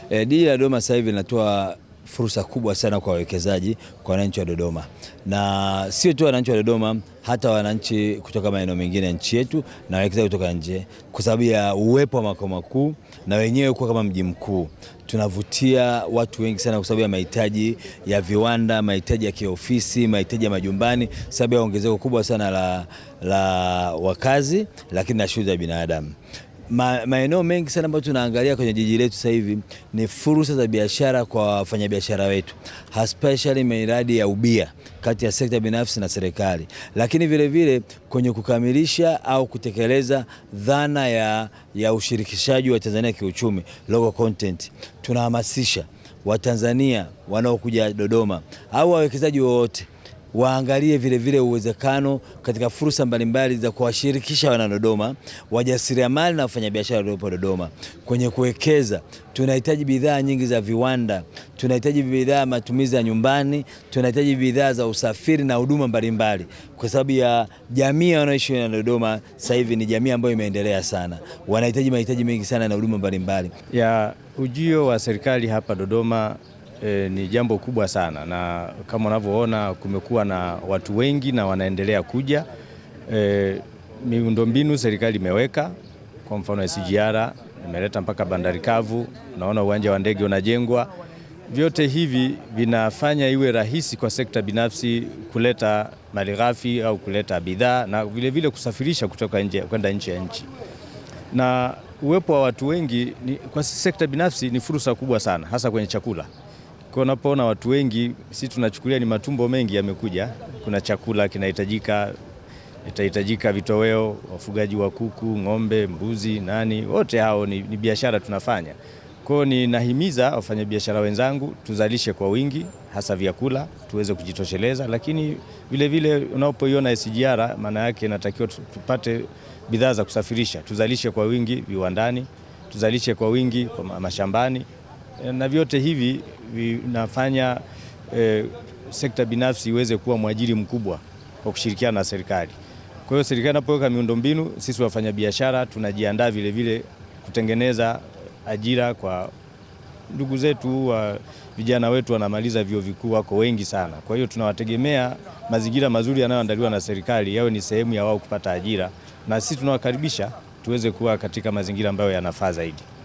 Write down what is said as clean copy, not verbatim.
Jiji la Dodoma sasa hivi linatoa fursa kubwa sana kwa wawekezaji, kwa wananchi wa Dodoma, na sio tu wananchi wa Dodoma, hata wananchi kutoka maeneo mengine ya nchi yetu na wawekezaji kutoka nje, kwa sababu ya uwepo wa makao makuu na wenyewe kuwa kama mji mkuu. Tunavutia watu wengi sana kwa sababu ya mahitaji ya viwanda, mahitaji ya kiofisi, mahitaji ya majumbani, sababu ya ongezeko kubwa sana la wakazi, lakini na shughuli za binadamu. Maeneo mengi sana ambayo tunaangalia kwenye jiji letu sasa hivi ni fursa za biashara kwa wafanyabiashara wetu, especially miradi ya ubia kati ya sekta binafsi na serikali, lakini vile vile kwenye kukamilisha au kutekeleza dhana ya ushirikishaji wa Tanzania kiuchumi, local content. Tunahamasisha Watanzania wanaokuja Dodoma au wawekezaji wowote waangalie vile vile uwezekano katika fursa mbalimbali za kuwashirikisha wana Dodoma, wajasiriamali na wafanyabiashara waliopo Dodoma kwenye kuwekeza. Tunahitaji bidhaa nyingi za viwanda, tunahitaji bidhaa matumizi ya nyumbani, tunahitaji bidhaa za usafiri na huduma mbalimbali, kwa sababu ya jamii wanaoishi na Dodoma sasa hivi ni jamii ambayo imeendelea sana, wanahitaji mahitaji mengi sana na huduma mbalimbali. Ya ujio wa serikali hapa Dodoma ni jambo kubwa sana, na kama unavyoona kumekuwa na watu wengi na wanaendelea kuja. Miundombinu serikali imeweka, kwa mfano SGR imeleta mpaka bandari kavu, unaona uwanja wa ndege unajengwa. Vyote hivi vinafanya iwe rahisi kwa sekta binafsi kuleta malighafi au kuleta bidhaa na vile vile kusafirisha kutoka nje kwenda nje ya nchi. Na uwepo wa watu wengi kwa sekta binafsi ni fursa kubwa sana, hasa kwenye chakula. Kwa unapoona watu wengi, sisi tunachukulia ni matumbo mengi yamekuja, kuna chakula itahitajika vitoweo, wafugaji wa kuku, ng'ombe, mbuzi, wote hao ni biashara tunafanya. Kwa hiyo ninahimiza wafanyabiashara wenzangu tuzalishe kwa wingi, hasa vyakula tuweze kujitosheleza, lakini vile vile unapoiona SGR maana yake inatakiwa tupate bidhaa za kusafirisha, tuzalishe kwa wingi viwandani, tuzalishe kwa wingi kwa mashambani, na vyote hivi vinafanya sekta binafsi iweze kuwa mwajiri mkubwa kwa kushirikiana na serikali. Kwa hiyo serikali inapoweka miundombinu, sisi wafanyabiashara tunajiandaa vile vile kutengeneza ajira kwa ndugu zetu, vijana wetu wanamaliza vyuo vikuu wako wengi sana. Kwa hiyo tunawategemea mazingira mazuri yanayoandaliwa na serikali yawe ni sehemu ya wao kupata ajira, na sisi tunawakaribisha tuweze kuwa katika mazingira ambayo yanafaa zaidi.